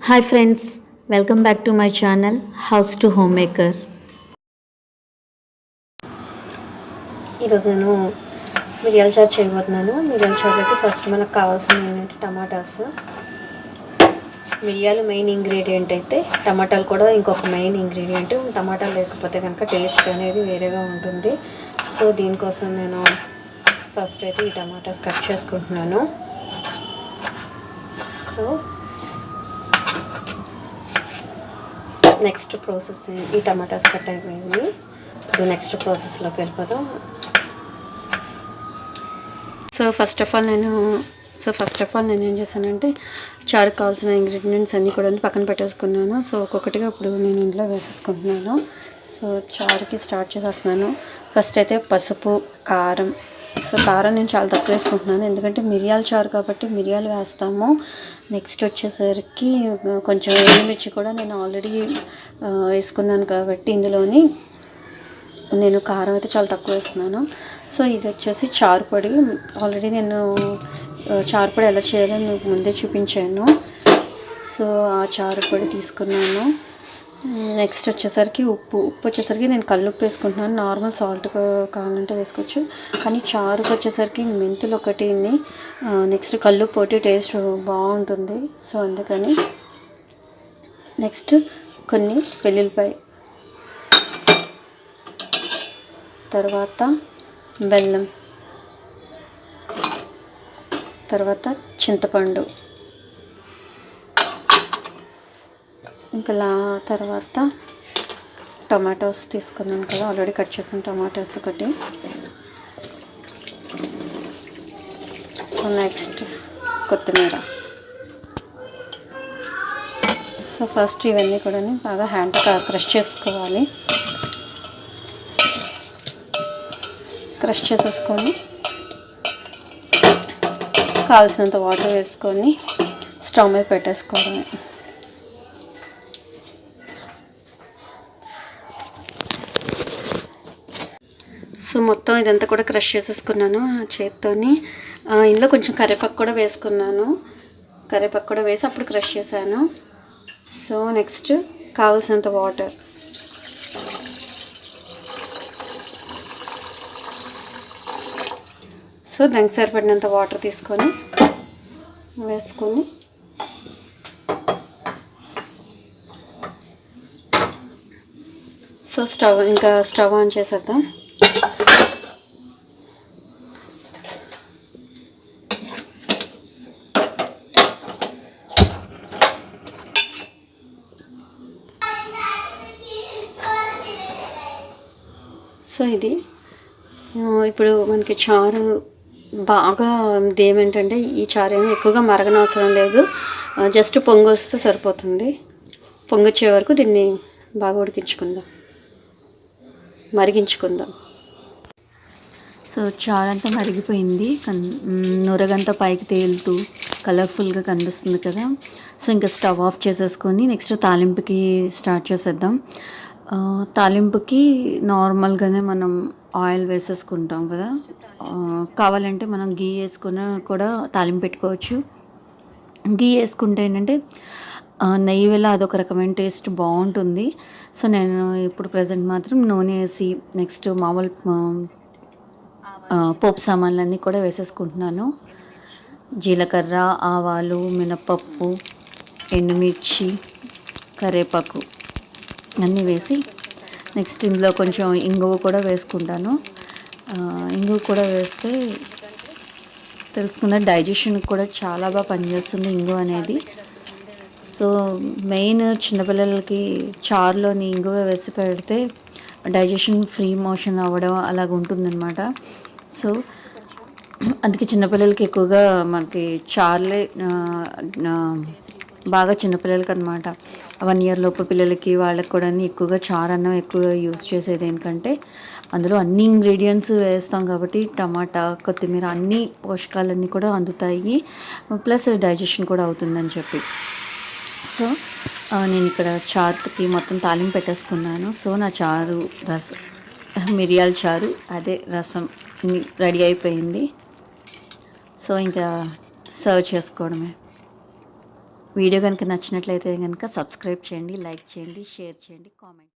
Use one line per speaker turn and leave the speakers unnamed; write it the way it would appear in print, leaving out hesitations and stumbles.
Hi friends, welcome back to my channel House to Homemaker. ఈరోజు నేను మిరియాల చారు చేయబోతున్నాను. మిరియాల చారులోకి ఫస్ట్ మనకు కావాల్సింది ఏంటంటే టమాటాస్. మిరియాలు మెయిన్ ఇంగ్రీడియంట్ అయితే టమాటాలు కూడా ఇంకొక మెయిన్ ఇంగ్రీడియంట్. టమాటాలు లేకపోతే కనుక టేస్ట్ అనేది వేరేగా ఉంటుంది. సో దీనికోసం నేను ఫస్ట్ అయితే ఈ టమాటాస్ కట్ చేసుకుంటున్నాను. సో నెక్స్ట్ ప్రాసెస్ ఈ టమాటాస్ కట్ అయిపోయింది. ఇప్పుడు నెక్స్ట్ ప్రాసెస్లోకి వెళ్ళిపోదాం. సో ఫస్ట్ ఆఫ్ ఆల్ నేను ఏం చేశానంటే చారుకు కావాల్సిన ఇంగ్రీడియంట్స్ అన్నీ కూడా పక్కన పెట్టేసుకున్నాను. సో ఒక్కొక్కటిగా ఇప్పుడు నేను ఇంట్లో వేసేసుకుంటున్నాను. సో చారుకి స్టార్ట్ చేసేస్తున్నాను. ఫస్ట్ అయితే పసుపు, కారం. సో కారం నేను చాలా తక్కువ వేసుకుంటున్నాను, ఎందుకంటే మిరియాల చారు కాబట్టి మిరియాలు వేస్తాము. నెక్స్ట్ వచ్చేసరికి కొంచెం ఎండుమిర్చి కూడా నేను ఆల్రెడీ వేసుకున్నాను కాబట్టి ఇందులోని నేను కారం అయితే చాలా తక్కువ వేస్తున్నాను. సో ఇది వచ్చేసి చారు పొడి. ఆల్రెడీ నేను చారు పొడి ఎలా చేయాలో మీకు ముందే చూపించాను. సో ఆ చారు పొడి తీసుకున్నాను. నెక్స్ట్ వచ్చేసరికి ఉప్పు వచ్చేసరికి నేను కల్లుప్పు వేసుకుంటున్నాను. నార్మల్ సాల్ట్ కావాలంటే వేసుకోవచ్చు, కానీ చారుకు వచ్చేసరికి మెంతులు ఒకటి, నెక్స్ట్ కల్లుప్పు ఒకటి టేస్ట్ బాగుంటుంది. సో అందుకని నెక్స్ట్ కొన్ని వెల్లుల్లిపాయ, తర్వాత బెల్లం, తర్వాత చింతపండు, ఇంకా తర్వాత టమాటోస్ తీసుకున్నాను కదా, ఆల్రెడీ కట్ చేసిన టమాటోస్ ఒకటి. సో నెక్స్ట్ కొత్తిమీర. సో ఫస్ట్ ఇవన్నీ కూడా బాగా హ్యాండ్తో క్రష్ చేసుకోవాలి. క్రష్ చేసేసుకొని కావాల్సినంత వాటర్ వేసుకొని స్టవ్ మీద పెట్టేసుకోవడమే. సో మొత్తం ఇదంతా కూడా క్రష్ చేసేసుకున్నాను చేత్తోని. ఇందులో కొంచెం కరివేపాకు కూడా వేసుకున్నాను. కరివేపాకు కూడా వేసి అప్పుడు క్రష్ చేశాను. సో నెక్స్ట్ కావాల్సినంత వాటర్. సో దానికి సరిపడినంత వాటర్ తీసుకొని వేసుకొని సో స్టవ్ ఆన్ చేసేద్దాం. సో ఇది ఇప్పుడు మనకి చారు బాగా ఏమేంటంటే ఈ చారు ఏమీ ఎక్కువగా మరగనవసరం లేదు, జస్ట్ పొంగు వస్తే సరిపోతుంది. పొంగొచ్చే వరకు దీన్ని బాగా మరిగించుకుందాం. సో చారు అంతా మరిగిపోయింది, నొరగంతా పైకి తేలుతూ కలర్ఫుల్గా కనిపిస్తుంది కదా. సో ఇంకా స్టవ్ ఆఫ్ చేసేసుకొని నెక్స్ట్ తాలింపుకి స్టార్ట్ చేసేద్దాం. తాలింపుకి నార్మల్గానే మనం ఆయిల్ వేసేసుకుంటాం కదా, కావాలంటే మనం గీ వేసుకుని కూడా తాలింపు పెట్టుకోవచ్చు. గీ వేసుకుంటే ఏంటంటే నెయ్యి వల్ల అదొక రకమైన టేస్ట్ బాగుంటుంది. సో నేను ఇప్పుడు ప్రజెంట్ మాత్రం నూనె వేసి నెక్స్ట్ మామూలు పోపు సామాన్లన్నీ కూడా వేసేసుకుంటున్నాను. జీలకర్ర, ఆవాలు, మినపప్పు, ఎండుమిర్చి, కరివేపాకు అన్నీ వేసి నెక్స్ట్ ఇందులో కొంచెం ఇంగువ కూడా వేసుకుంటాను. ఇంగువ కూడా వేస్తే తెలుసుకుందా డైజెషన్కి కూడా చాలా బాగా పనిచేస్తుంది ఇంగువ అనేది. సో మెయిన్ చిన్నపిల్లలకి చారులోని ఇంగువ వేసి పెడితే డైజెషన్ ఫ్రీ మోషన్ అవ్వడం అలాగ ఉంటుందన్నమాట. సో అందుకే చిన్నపిల్లలకి ఎక్కువగా మనకి చారులే బాగా చిన్నపిల్లలకి అనమాట, 1 year లోపు పిల్లలకి వాళ్ళకి కూడా ఎక్కువగా చారు అన్నం ఎక్కువగా యూస్ చేసేది. ఏంటంటే అందులో అన్ని ఇంగ్రీడియంట్స్ వేస్తాం కాబట్టి టమాటా, కొత్తిమీర అన్ని పోషకాలన్నీ కూడా అందుతాయి, ప్లస్ డైజెషన్ కూడా అవుతుందని చెప్పి. సో నేను ఇక్కడ చారుకి మొత్తం తాలింపు పెట్టేసుకున్నాను. సో నా చారు మిరియాల చారు అదే రసం రెడీ అయిపోయింది. సో ఇంకా సర్వ్ చేసుకోవడమే. వీడియో కనుక నచ్చినట్లయితే కనుక సబ్స్క్రైబ్ చేయండి, లైక్ చేయండి, షేర్ చేయండి, కామెంట్